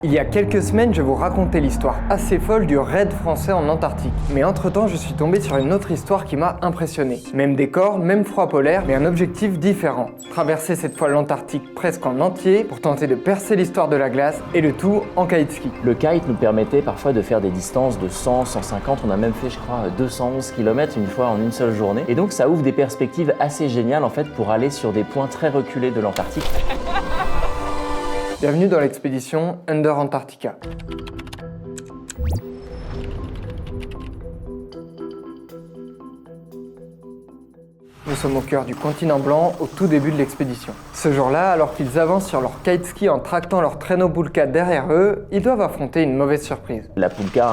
Il y a quelques semaines, je vous racontais l'histoire assez folle du raid français en Antarctique. Mais entre-temps, je suis tombé sur une autre histoire qui m'a impressionné. Même décor, même froid polaire, mais un objectif différent. Traverser cette fois l'Antarctique presque en entier pour tenter de percer l'histoire de la glace et le tout en kite-ski. Le kite nous permettait parfois de faire des distances de 100, 150, on a même fait je crois 211 km une fois en une seule journée. Et donc ça ouvre des perspectives assez géniales en fait pour aller sur des points très reculés de l'Antarctique. Bienvenue dans l'expédition Under Antarctica. Nous sommes au cœur du continent blanc, au tout début de l'expédition. Ce jour-là, alors qu'ils avancent sur leur kite ski en tractant leur traîneau Pulka derrière eux, ils doivent affronter une mauvaise surprise. La Pulka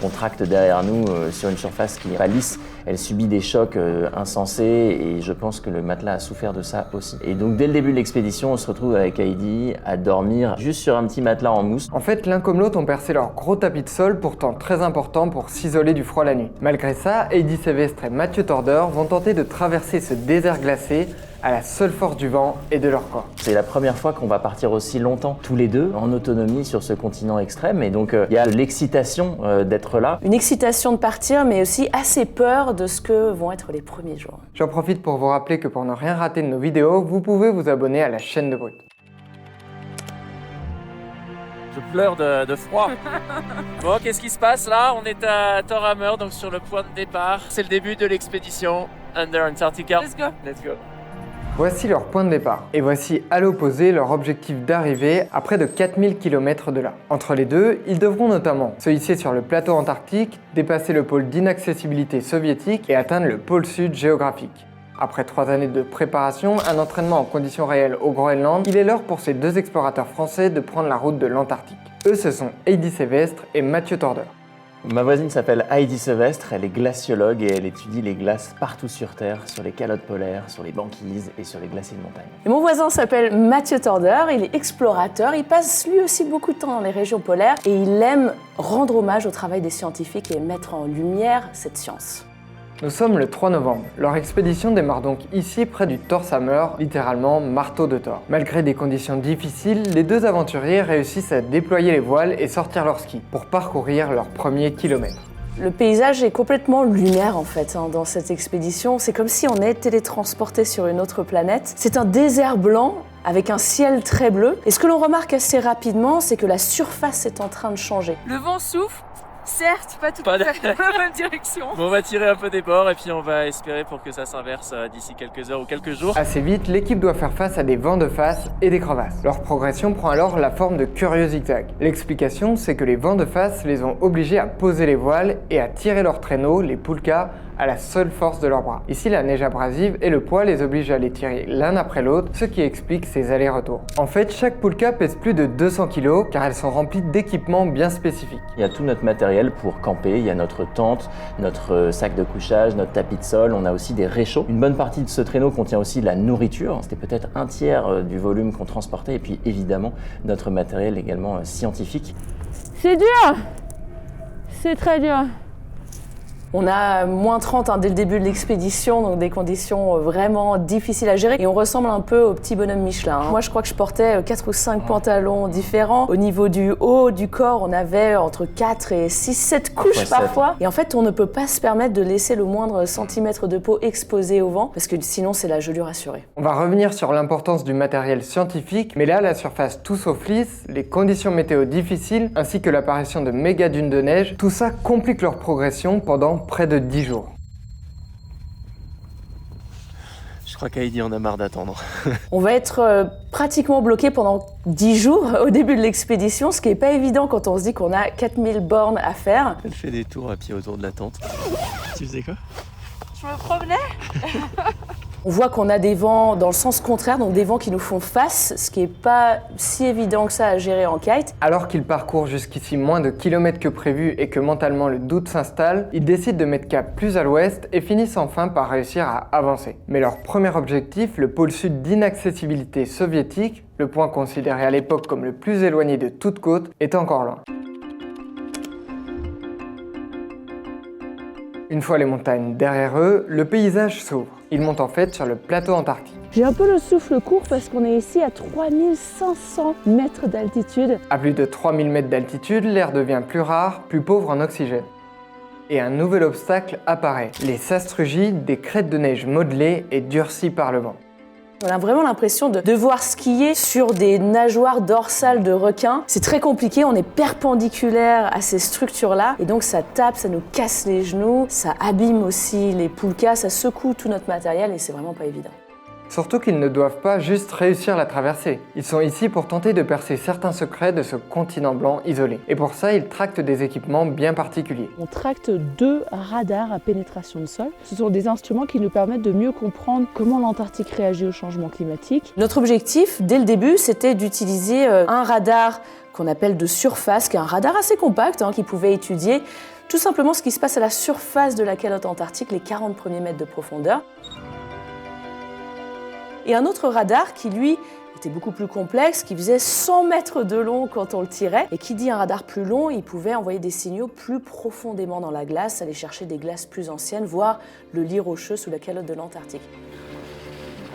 qu'on tracte derrière nous sur une surface qui n'est pas lisse, elle subit des chocs insensés et je pense que le matelas a souffert de ça aussi. Et donc dès le début de l'expédition, on se retrouve avec Heidi à dormir juste sur un petit matelas en mousse. En fait, l'un comme l'autre ont percé leur gros tapis de sol, pourtant très important pour s'isoler du froid la nuit. Malgré ça, Heidi Sevestre et Mathieu Torder vont tenter de traverser ce désert glacé à la seule force du vent et de leur corps. C'est la première fois qu'on va partir aussi longtemps, tous les deux, en autonomie sur ce continent extrême. Et donc, il y a l'excitation d'être là. Une excitation de partir, mais aussi assez peur de ce que vont être les premiers jours. J'en profite pour vous rappeler que pour ne rien rater de nos vidéos, vous pouvez vous abonner à la chaîne de Brut. Je pleure de froid. Bon, qu'est-ce qui se passe là? On est à Thor Hammer, donc sur le point de départ. C'est le début de l'expédition Under Antarctica. Let's go. Let's go. Voici leur point de départ, et voici à l'opposé leur objectif d'arrivée à près de 4000 km de là. Entre les deux, ils devront notamment se hisser sur le plateau antarctique, dépasser le pôle d'inaccessibilité soviétique et atteindre le pôle sud géographique. Après 3 années de préparation, un entraînement en conditions réelles au Groenland, il est l'heure pour ces deux explorateurs français de prendre la route de l'Antarctique. Eux, ce sont Heidi Sevestre et Mathieu Torder. Ma voisine s'appelle Heidi Sevestre, elle est glaciologue et elle étudie les glaces partout sur Terre, sur les calottes polaires, sur les banquises et sur les glaciers de montagne. Et mon voisin s'appelle Mathieu Torder, il est explorateur, il passe lui aussi beaucoup de temps dans les régions polaires et il aime rendre hommage au travail des scientifiques et mettre en lumière cette science. Nous sommes le 3 novembre. Leur expédition démarre donc ici près du Thor Hammer, littéralement marteau de Thor. Malgré des conditions difficiles, les deux aventuriers réussissent à déployer les voiles et sortir leurs skis pour parcourir leurs premiers kilomètres. Le paysage est complètement lunaire en fait dans cette expédition. C'est comme si on est télétransporté sur une autre planète. C'est un désert blanc avec un ciel très bleu. Et ce que l'on remarque assez rapidement, c'est que la surface est en train de changer. Le vent souffle. Certes, pas tout à fait dans la même direction. Bon, on va tirer un peu des bords et puis on va espérer pour que ça s'inverse d'ici quelques heures ou quelques jours. Assez vite, l'équipe doit faire face à des vents de face et des crevasses. Leur progression prend alors la forme de curieux zigzags. L'explication, c'est que les vents de face les ont obligés à poser les voiles et à tirer leurs traîneaux, les pulkas, à la seule force de leurs bras. Ici, la neige abrasive et le poids les obligent à les tirer l'un après l'autre, ce qui explique ces allers-retours. En fait, chaque pulka pèse plus de 200 kg car elles sont remplies d'équipements bien spécifiques. Il y a tout notre matériel pour camper, il y a notre tente, notre sac de couchage, notre tapis de sol, on a aussi des réchauds. Une bonne partie de ce traîneau contient aussi de la nourriture, c'était peut-être un tiers du volume qu'on transportait et puis évidemment notre matériel également scientifique. C'est dur. C'est très dur. On a moins 30 dès le début de l'expédition, donc des conditions vraiment difficiles à gérer. Et on ressemble un peu au petit bonhomme Michelin. Moi, je crois que je portais 4 ou 5 pantalons différents. Au niveau du haut du corps, on avait entre 4 et 6, 7 couches parfois. Et en fait, on ne peut pas se permettre de laisser le moindre centimètre de peau exposé au vent, parce que sinon, c'est la gelure assurée. On va revenir sur l'importance du matériel scientifique, mais là, la surface tout sauf lisse, les conditions météo difficiles, ainsi que l'apparition de méga dunes de neige, tout ça complique leur progression pendant près de 10 jours. Je crois qu'Heidi en a marre d'attendre. On va être pratiquement bloqué pendant 10 jours au début de l'expédition, ce qui n'est pas évident quand on se dit qu'on a 4000 bornes à faire. Elle fait des tours à pied autour de la tente. Tu faisais quoi? Je me promenais. On voit qu'on a des vents dans le sens contraire, donc des vents qui nous font face, ce qui n'est pas si évident que ça à gérer en kite. Alors qu'ils parcourent jusqu'ici moins de kilomètres que prévu et que mentalement le doute s'installe, ils décident de mettre cap plus à l'ouest et finissent enfin par réussir à avancer. Mais leur premier objectif, le pôle sud d'inaccessibilité soviétique, le point considéré à l'époque comme le plus éloigné de toute côte, est encore loin. Une fois les montagnes derrière eux, le paysage s'ouvre. Ils montent en fait sur le plateau antarctique. J'ai un peu le souffle court parce qu'on est ici à 3500 mètres d'altitude. À plus de 3000 mètres d'altitude, l'air devient plus rare, plus pauvre en oxygène. Et un nouvel obstacle apparaît, les sastrugies, des crêtes de neige modelées et durcies par le vent. On a vraiment l'impression de devoir skier sur des nageoires dorsales de requins. C'est très compliqué, on est perpendiculaire à ces structures-là et donc ça tape, ça nous casse les genoux, ça abîme aussi les poulkas, ça secoue tout notre matériel et c'est vraiment pas évident. Surtout qu'ils ne doivent pas juste réussir la traversée. Ils sont ici pour tenter de percer certains secrets de ce continent blanc isolé. Et pour ça, ils tractent des équipements bien particuliers. On tracte 2 radars à pénétration de sol. Ce sont des instruments qui nous permettent de mieux comprendre comment l'Antarctique réagit au changement climatique. Notre objectif, dès le début, c'était d'utiliser un radar qu'on appelle de surface, qui est un radar assez compact, qui pouvait étudier tout simplement ce qui se passe à la surface de la calotte antarctique, les 40 premiers mètres de profondeur. Et un autre radar qui, lui, était beaucoup plus complexe, qui faisait 100 mètres de long quand on le tirait. Et qui dit un radar plus long, il pouvait envoyer des signaux plus profondément dans la glace, aller chercher des glaces plus anciennes, voire le lit rocheux sous la calotte de l'Antarctique.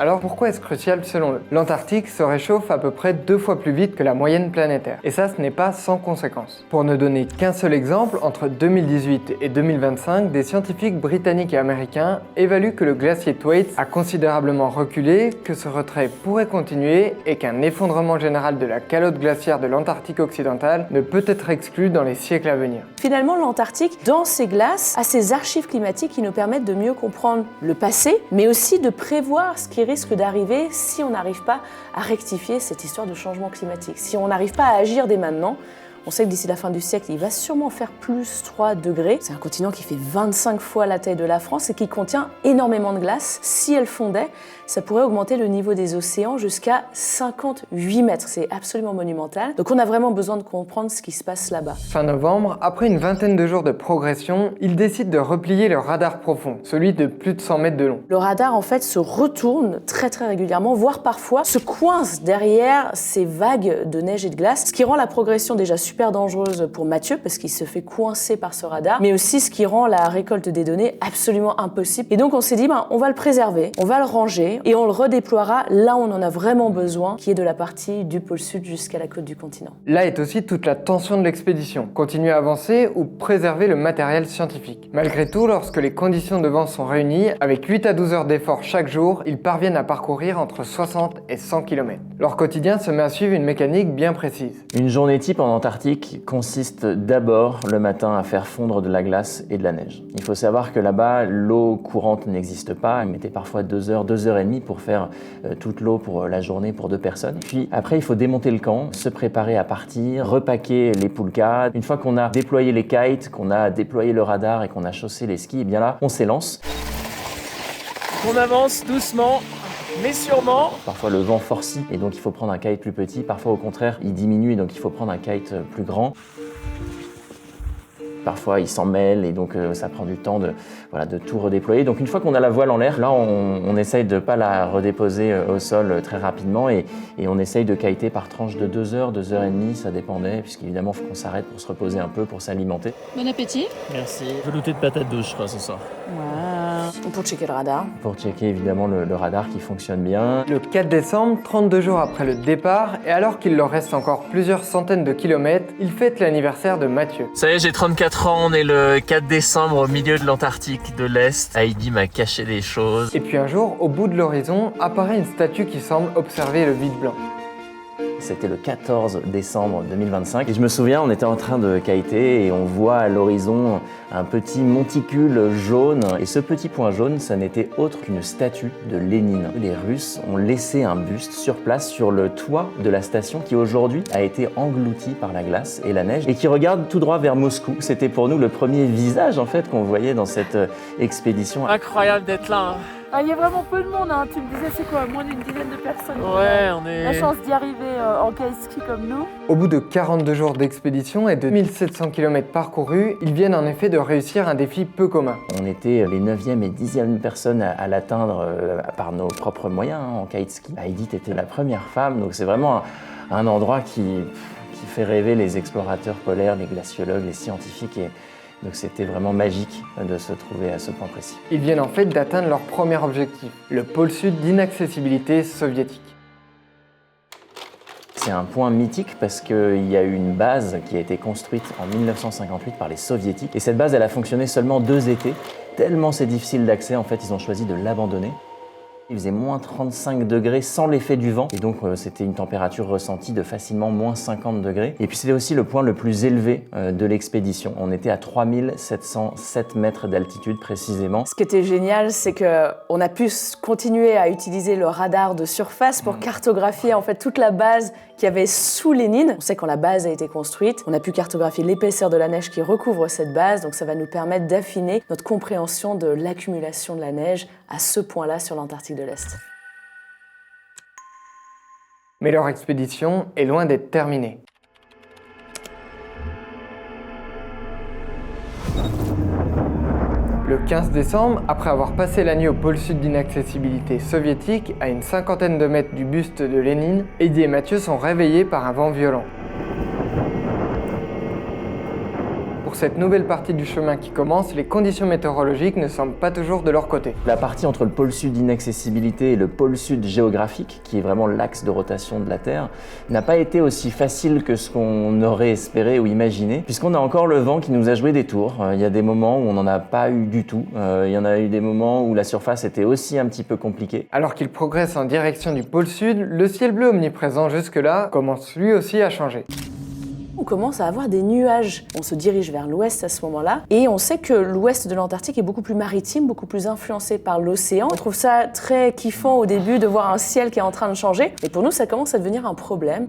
Alors pourquoi est-ce crucial selon eux? L'Antarctique se réchauffe à peu près 2 fois plus vite que la moyenne planétaire. Et ça, ce n'est pas sans conséquence. Pour ne donner qu'un seul exemple, entre 2018 et 2025, des scientifiques britanniques et américains évaluent que le glacier Thwaites a considérablement reculé, que ce retrait pourrait continuer et qu'un effondrement général de la calotte glaciaire de l'Antarctique occidentale ne peut être exclu dans les siècles à venir. Finalement, l'Antarctique, dans ses glaces, a ses archives climatiques qui nous permettent de mieux comprendre le passé, mais aussi de prévoir ce qui risque d'arriver si on n'arrive pas à rectifier cette histoire de changement climatique. Si on n'arrive pas à agir dès maintenant, on sait que d'ici la fin du siècle, il va sûrement faire plus 3 degrés. C'est un continent qui fait 25 fois la taille de la France et qui contient énormément de glace. Si elle fondait, ça pourrait augmenter le niveau des océans jusqu'à 58 mètres. C'est absolument monumental. Donc on a vraiment besoin de comprendre ce qui se passe là-bas. Fin novembre, après une vingtaine de jours de progression, ils décident de replier le radar profond, celui de plus de 100 mètres de long. Le radar, en fait, se retourne très régulièrement, voire parfois se coince derrière ces vagues de neige et de glace, ce qui rend la progression déjà super dangereuse pour Mathieu, parce qu'il se fait coincer par ce radar, mais aussi ce qui rend la récolte des données absolument impossible. Et donc on s'est dit, on va le préserver, on va le ranger, et on le redéploiera là où on en a vraiment besoin, qui est de la partie du pôle sud jusqu'à la côte du continent. Là est aussi toute la tension de l'expédition. Continuer à avancer ou préserver le matériel scientifique. Malgré tout, lorsque les conditions de vent sont réunies, avec 8 à 12 heures d'effort chaque jour, ils parviennent à parcourir entre 60 et 100 km. Leur quotidien se met à suivre une mécanique bien précise. Une journée type en Antarctique consiste d'abord le matin à faire fondre de la glace et de la neige. Il faut savoir que là-bas, l'eau courante n'existe pas. Ils mettaient parfois 2 heures, 2 heures et demie pour faire toute l'eau pour la journée pour 2 personnes. Puis après, il faut démonter le camp, se préparer à partir, repaquer les poulkas. Une fois qu'on a déployé les kites, qu'on a déployé le radar et qu'on a chaussé les skis, et bien là, on s'élance. On avance doucement, mais sûrement. Parfois le vent forcit et donc il faut prendre un kite plus petit. Parfois au contraire, il diminue et donc il faut prendre un kite plus grand. Parfois il s'en mêle et donc ça prend du temps de tout redéployer. Donc une fois qu'on a la voile en l'air, là on essaye de ne pas la redéposer au sol très rapidement et on essaye de kiter par tranche de 2 heures, 2 heures et demie, ça dépendait, puisqu'évidemment il faut qu'on s'arrête pour se reposer un peu, pour s'alimenter. Bon appétit. Merci. Velouté de patates douces, je crois, ce soir. Pour checker le radar. Pour checker évidemment le radar qui fonctionne bien. Le 4 décembre, 32 jours après le départ, et alors qu'il leur reste encore plusieurs centaines de kilomètres, ils fêtent l'anniversaire de Mathieu. Ça y est, j'ai 34 ans, on est le 4 décembre au milieu de l'Antarctique de l'Est. Heidi m'a caché des choses. Et puis un jour, au bout de l'horizon, apparaît une statue qui semble observer le vide blanc. C'était le 14 décembre 2025 et je me souviens, on était en train de kiter et on voit à l'horizon un petit monticule jaune et ce petit point jaune, ça n'était autre qu'une statue de Lénine. Les Russes ont laissé un buste sur place sur le toit de la station qui aujourd'hui a été englouti par la glace et la neige et qui regarde tout droit vers Moscou. C'était pour nous le premier visage en fait qu'on voyait dans cette expédition. Incroyable d'être là. Il y a vraiment peu de monde, tu me disais c'est quoi, moins d'une dizaine de personnes. Ouais, on est... La chance d'y arriver en ski comme nous. Au bout de 42 jours d'expédition et de 1700 km parcourus, ils viennent en effet de réussir un défi peu commun. On était les 9e et 10e personnes à l'atteindre par nos propres moyens en kite ski. Heidi était la première femme, donc c'est vraiment un endroit qui fait rêver les explorateurs polaires, les glaciologues, les scientifiques Donc c'était vraiment magique de se trouver à ce point précis. Ils viennent en fait d'atteindre leur premier objectif, le pôle sud d'inaccessibilité soviétique. C'est un point mythique parce qu'il y a eu une base qui a été construite en 1958 par les soviétiques. Et cette base, elle a fonctionné seulement 2 étés. Tellement c'est difficile d'accès, en fait, ils ont choisi de l'abandonner. Il faisait moins 35 degrés sans l'effet du vent. Et donc, c'était une température ressentie de facilement moins 50 degrés. Et puis, c'était aussi le point le plus élevé de l'expédition. On était à 3707 mètres d'altitude précisément. Ce qui était génial, c'est qu'on a pu continuer à utiliser le radar de surface pour cartographier en fait toute la base qu'il y avait sous Lénine. On sait quand la base a été construite, on a pu cartographier l'épaisseur de la neige qui recouvre cette base, donc ça va nous permettre d'affiner notre compréhension de l'accumulation de la neige à ce point-là sur l'Antarctique de l'Est. Mais leur expédition est loin d'être terminée. Le 15 décembre, après avoir passé la nuit au pôle sud d'inaccessibilité soviétique, à une 50aine de mètres du buste de Lénine, Eddie et Mathieu sont réveillés par un vent violent. Pour cette nouvelle partie du chemin qui commence, les conditions météorologiques ne semblent pas toujours de leur côté. La partie entre le pôle sud d'inaccessibilité et le pôle sud géographique, qui est vraiment l'axe de rotation de la Terre, n'a pas été aussi facile que ce qu'on aurait espéré ou imaginé, puisqu'on a encore le vent qui nous a joué des tours. Il y a des moments où on n'en a pas eu du tout. Il y en a eu des moments où la surface était aussi un petit peu compliquée. Alors qu'ils progressent en direction du pôle sud, le ciel bleu omniprésent jusque-là commence lui aussi à changer. On commence à avoir des nuages. On se dirige vers l'ouest à ce moment-là. Et on sait que l'ouest de l'Antarctique est beaucoup plus maritime, beaucoup plus influencé par l'océan. On trouve ça très kiffant au début de voir un ciel qui est en train de changer. Mais pour nous, ça commence à devenir un problème.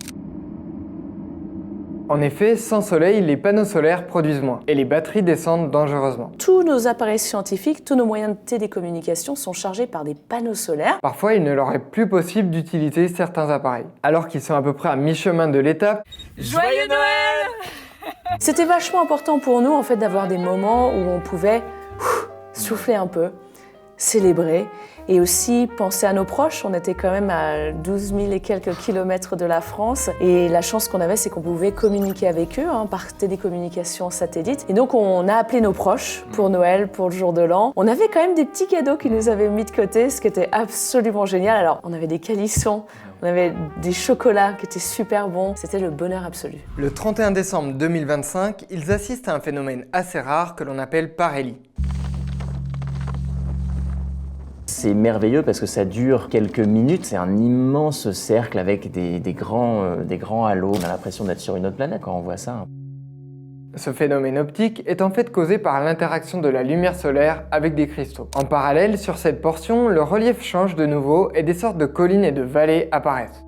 En effet, sans soleil, les panneaux solaires produisent moins et les batteries descendent dangereusement. Tous nos appareils scientifiques, tous nos moyens de télécommunication sont chargés par des panneaux solaires. Parfois, il ne leur est plus possible d'utiliser certains appareils. Alors qu'ils sont à peu près à mi-chemin de l'étape, Joyeux Noël! C'était vachement important pour nous en fait d'avoir des moments où on pouvait souffler un peu, célébrer et aussi penser à nos proches. On était quand même à 12 000 et quelques kilomètres de la France et la chance qu'on avait, c'est qu'on pouvait communiquer avec eux par télécommunication satellite. Et donc on a appelé nos proches pour Noël, pour le jour de l'an. On avait quand même des petits cadeaux qu'ils nous avaient mis de côté, ce qui était absolument génial. Alors on avait des calissons, on avait des chocolats qui étaient super bons. C'était le bonheur absolu. Le 31 décembre 2025, ils assistent à un phénomène assez rare que l'on appelle parélie. C'est merveilleux parce que ça dure quelques minutes. C'est un immense cercle avec des grands halos. On a l'impression d'être sur une autre planète quand on voit ça. Ce phénomène optique est en fait causé par l'interaction de la lumière solaire avec des cristaux. En parallèle, sur cette portion, le relief change de nouveau et des sortes de collines et de vallées apparaissent.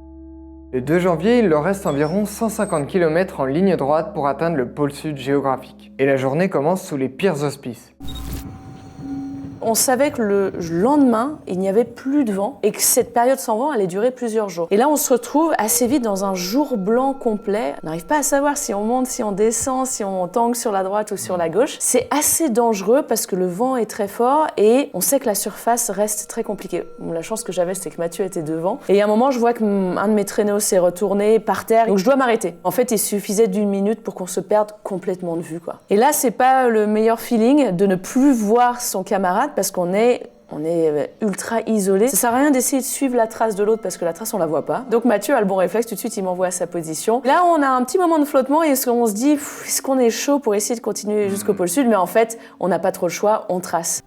Le 2 janvier, il leur reste environ 150 km en ligne droite pour atteindre le pôle sud géographique. Et la journée commence sous les pires auspices. On savait que le lendemain, il n'y avait plus de vent et que cette période sans vent allait durer plusieurs jours. Et là, on se retrouve assez vite dans un jour blanc complet. On n'arrive pas à savoir si on monte, si on descend, si on tangue sur la droite ou sur la gauche. C'est assez dangereux parce que le vent est très fort et on sait que la surface reste très compliquée. La chance que j'avais, c'était que Mathieu était devant. Et à un moment, je vois qu'un de mes traîneaux s'est retourné par terre. Donc je dois m'arrêter. En fait, il suffisait d'1 minute pour qu'on se perde complètement de vue, quoi. Et là, c'est pas le meilleur feeling de ne plus voir son camarade parce qu'on est ultra isolé. Ça sert à rien d'essayer de suivre la trace de l'autre parce que la trace, on la voit pas. Donc Mathieu a le bon réflexe, tout de suite, il m'envoie à sa position. Là, on a un petit moment de flottement et on se dit, est-ce qu'on est chaud pour essayer de continuer jusqu'au pôle sud? Mais en fait, on n'a pas trop le choix, on trace.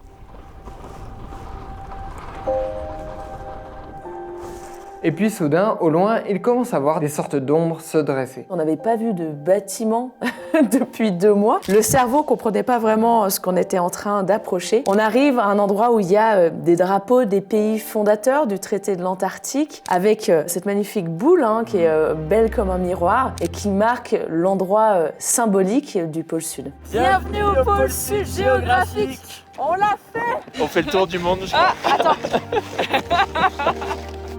Et puis soudain, au loin, il commence à voir des sortes d'ombres se dresser. On n'avait pas vu de bâtiment depuis 2 mois. Le cerveau comprenait pas vraiment ce qu'on était en train d'approcher. On arrive à un endroit où il y a des drapeaux des pays fondateurs du traité de l'Antarctique, avec cette magnifique boule qui est belle comme un miroir et qui marque l'endroit symbolique du pôle sud. Bienvenue au pôle sud géographique. On l'a fait. On fait le tour du monde, je crois. Attends.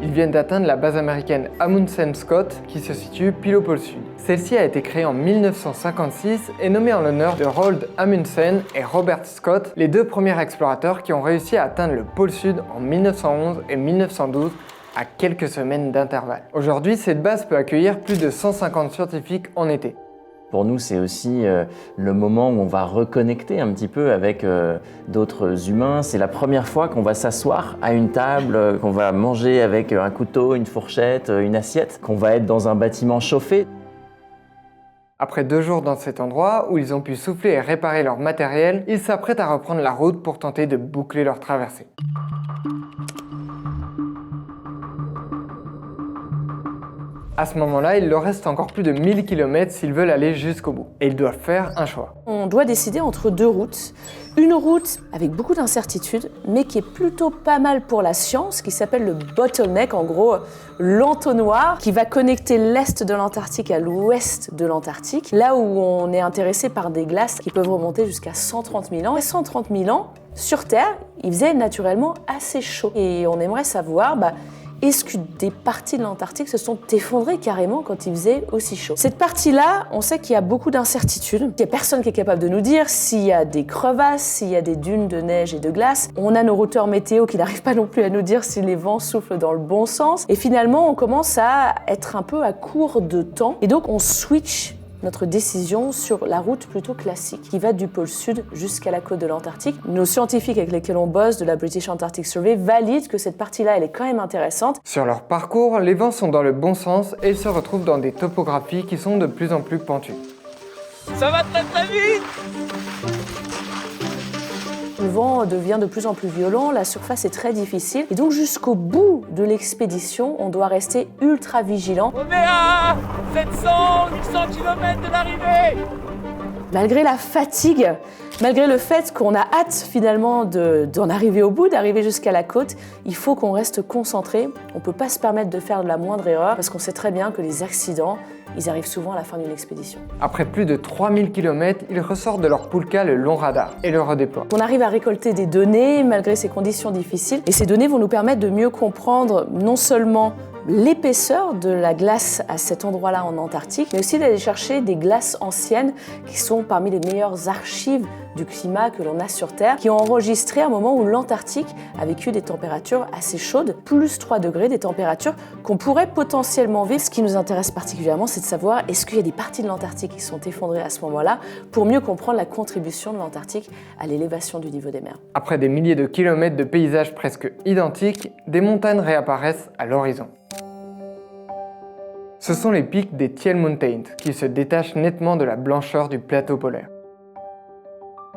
Ils viennent d'atteindre la base américaine Amundsen-Scott qui se situe pile au pôle sud. Celle-ci a été créée en 1956 et nommée en l'honneur de Roald Amundsen et Robert Scott, les 2 premiers explorateurs qui ont réussi à atteindre le pôle sud en 1911 et 1912 à quelques semaines d'intervalle. Aujourd'hui, cette base peut accueillir plus de 150 scientifiques en été. Pour nous, c'est aussi le moment où on va reconnecter un petit peu avec d'autres humains. C'est la première fois qu'on va s'asseoir à une table, qu'on va manger avec un couteau, une fourchette, une assiette, qu'on va être dans un bâtiment chauffé. Après 2 jours dans cet endroit où ils ont pu souffler et réparer leur matériel, ils s'apprêtent à reprendre la route pour tenter de boucler leur traversée. À ce moment-là, il leur reste encore plus de 1000 km s'ils veulent aller jusqu'au bout. Et ils doivent faire un choix. On doit décider entre 2 routes. Une route avec beaucoup d'incertitudes, mais qui est plutôt pas mal pour la science, qui s'appelle le bottleneck, en gros l'entonnoir, qui va connecter l'est de l'Antarctique à l'ouest de l'Antarctique, là où on est intéressé par des glaces qui peuvent remonter jusqu'à 130 000 ans. Et 130 000 ans, sur Terre, il faisait naturellement assez chaud. Et on aimerait savoir, est-ce que des parties de l'Antarctique se sont effondrées carrément quand il faisait aussi chaud? Cette partie-là, on sait qu'il y a beaucoup d'incertitudes. Il n'y a personne qui est capable de nous dire s'il y a des crevasses, s'il y a des dunes de neige et de glace. On a nos routeurs météo qui n'arrivent pas non plus à nous dire si les vents soufflent dans le bon sens. Et finalement, on commence à être un peu à court de temps. Et donc, on switch notre décision sur la route plutôt classique qui va du pôle sud jusqu'à la côte de l'Antarctique. Nos scientifiques avec lesquels on bosse de la British Antarctic Survey valident que cette partie-là, elle est quand même intéressante. Sur leur parcours, les vents sont dans le bon sens et ils se retrouvent dans des topographies qui sont de plus en plus pentues. Ça va très très vite! Le vent devient de plus en plus violent, la surface est très difficile et donc jusqu'au bout de l'expédition, on doit rester ultra vigilant. On est à 700-800 km de l'arrivée! Malgré la fatigue, malgré le fait qu'on a hâte finalement d'en arriver au bout, d'arriver jusqu'à la côte, il faut qu'on reste concentré. On ne peut pas se permettre de faire de la moindre erreur parce qu'on sait très bien que les accidents, ils arrivent souvent à la fin d'une expédition. Après plus de 3000 km, ils ressortent de leur Pulka le long radar et le redéploient. On arrive à récolter des données malgré ces conditions difficiles et ces données vont nous permettre de mieux comprendre non seulement l'épaisseur de la glace à cet endroit-là en Antarctique, mais aussi d'aller chercher des glaces anciennes qui sont parmi les meilleures archives du climat que l'on a sur Terre, qui ont enregistré un moment où l'Antarctique a vécu des températures assez chaudes, plus 3 degrés, des températures qu'on pourrait potentiellement vivre. Ce qui nous intéresse particulièrement, c'est de savoir est-ce qu'il y a des parties de l'Antarctique qui sont effondrées à ce moment-là, pour mieux comprendre la contribution de l'Antarctique à l'élévation du niveau des mers. Après des milliers de kilomètres de paysages presque identiques, des montagnes réapparaissent à l'horizon. Ce sont les pics des Thiel Mountains qui se détachent nettement de la blancheur du plateau polaire.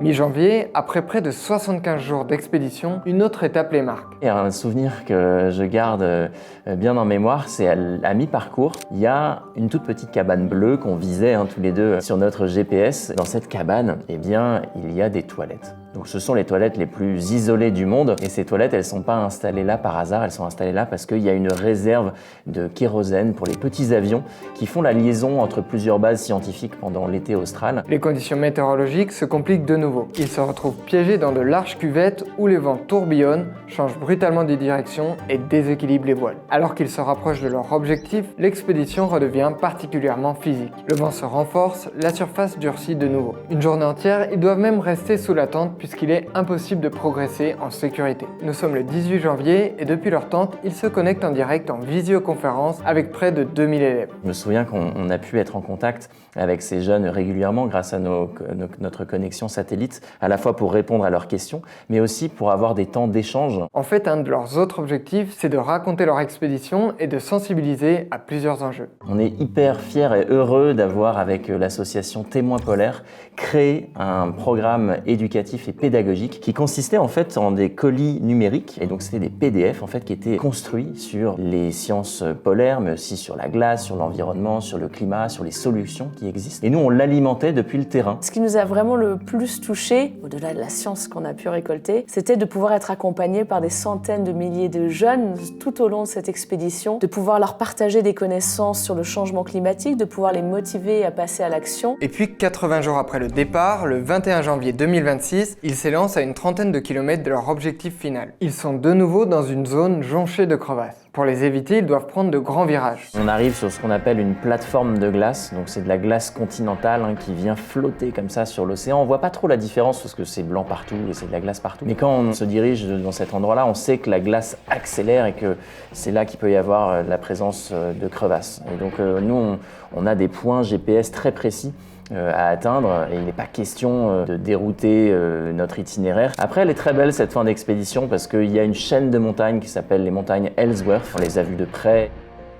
Mi-janvier, après près de 75 jours d'expédition, une autre étape les marque. Et un souvenir que je garde bien en mémoire, c'est à mi-parcours, il y a une toute petite cabane bleue qu'on visait tous les deux sur notre GPS. Dans cette cabane, il y a des toilettes. Donc ce sont les toilettes les plus isolées du monde et ces toilettes, elles ne sont pas installées là par hasard, elles sont installées là parce qu'il y a une réserve de kérosène pour les petits avions qui font la liaison entre plusieurs bases scientifiques pendant l'été austral. Les conditions météorologiques se compliquent de nouveau. Ils se retrouvent piégés dans de larges cuvettes où les vents tourbillonnent, changent brutalement de direction et déséquilibrent les voiles. Alors qu'ils se rapprochent de leur objectif, l'expédition redevient particulièrement physique. Le vent se renforce, la surface durcit de nouveau. Une journée entière, ils doivent même rester sous la tente puisqu'il est impossible de progresser en sécurité. Nous sommes le 18 janvier et depuis leur tente, ils se connectent en direct en visioconférence avec près de 2000 élèves. Je me souviens qu'on a pu être en contact avec ces jeunes régulièrement grâce à notre connexion satellite, à la fois pour répondre à leurs questions, mais aussi pour avoir des temps d'échange. En fait, un de leurs autres objectifs, c'est de raconter leur expédition et de sensibiliser à plusieurs enjeux. On est hyper fiers et heureux d'avoir, avec l'association Témoins Polaires, créé un programme éducatif et pédagogique qui consistait en fait en des colis numériques, et donc c'était des PDF en fait qui étaient construits sur les sciences polaires, mais aussi sur la glace, sur l'environnement, sur le climat, sur les solutions qui existent. Et nous, on l'alimentait depuis le terrain. Ce qui nous a vraiment le plus touché, au-delà de la science qu'on a pu récolter, c'était de pouvoir être accompagné par des centaines de milliers de jeunes tout au long de cette expédition, de pouvoir leur partager des connaissances sur le changement climatique, de pouvoir les motiver à passer à l'action. Et puis 80 jours après le départ, le 21 janvier 2026, ils s'élancent à une trentaine de kilomètres de leur objectif final. Ils sont de nouveau dans une zone jonchée de crevasses. Pour les éviter, ils doivent prendre de grands virages. On arrive sur ce qu'on appelle une plateforme de glace, donc c'est de la glace continentale qui vient flotter comme ça sur l'océan. On voit pas trop la différence parce que c'est blanc partout et c'est de la glace partout. Mais quand on se dirige dans cet endroit-là, on sait que la glace accélère et que c'est là qu'il peut y avoir la présence de crevasses. Et donc nous, on a des points GPS très précis à atteindre et il n'est pas question de dérouter notre itinéraire. Après, elle est très belle cette fin d'expédition parce qu'il y a une chaîne de montagnes qui s'appelle les montagnes Ellsworth. On les a vues de près.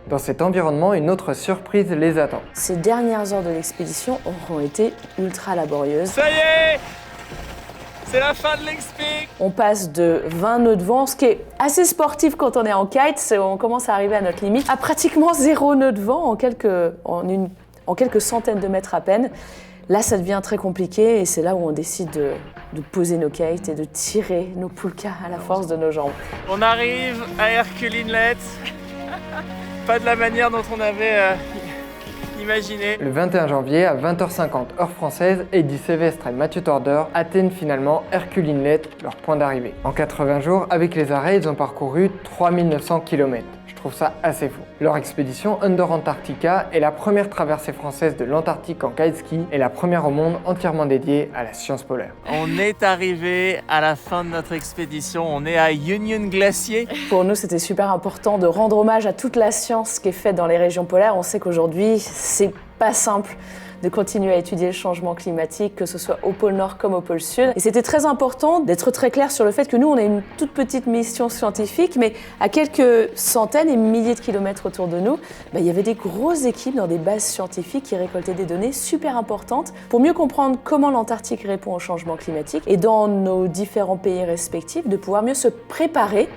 Dans cet environnement, une autre surprise les attend. Ces dernières heures de l'expédition auront été ultra laborieuses. Ça y est, c'est la fin de l'expé. On passe de 20 nœuds de vent, ce qui est assez sportif quand on est en kite, on commence à arriver à notre limite, à pratiquement 0 nœuds de vent en quelques centaines de mètres à peine. Là, ça devient très compliqué et c'est là où on décide de poser nos kites et de tirer nos poulkas à la force de nos jambes. On arrive à Hercule Inlet. Pas de la manière dont on avait imaginé. Le 21 janvier à 20h50 heure française, Heidi Sevestre et Mathieu Torder atteignent finalement Hercule Inlet, leur point d'arrivée. En 80 jours, avec les arrêts, ils ont parcouru 3900 km. Je trouve ça assez fou. Leur expédition Under Antarctica est la première traversée française de l'Antarctique en kiteski et la première au monde entièrement dédiée à la science polaire. On est arrivé à la fin de notre expédition, on est à Union Glacier. Pour nous, c'était super important de rendre hommage à toute la science qui est faite dans les régions polaires. On sait qu'aujourd'hui, c'est pas simple de continuer à étudier le changement climatique, que ce soit au pôle Nord comme au pôle Sud. Et c'était très important d'être très clair sur le fait que nous, on a une toute petite mission scientifique, mais à quelques centaines et milliers de kilomètres autour de nous, il y avait des grosses équipes dans des bases scientifiques qui récoltaient des données super importantes pour mieux comprendre comment l'Antarctique répond au changement climatique et dans nos différents pays respectifs, de pouvoir mieux se préparer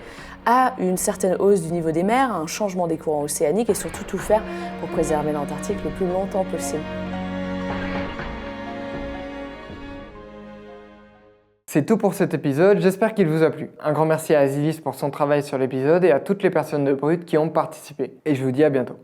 à une certaine hausse du niveau des mers, à un changement des courants océaniques et surtout tout faire pour préserver l'Antarctique le plus longtemps possible. C'est tout pour cet épisode, j'espère qu'il vous a plu. Un grand merci à Azilis pour son travail sur l'épisode et à toutes les personnes de Brut qui ont participé. Et je vous dis à bientôt.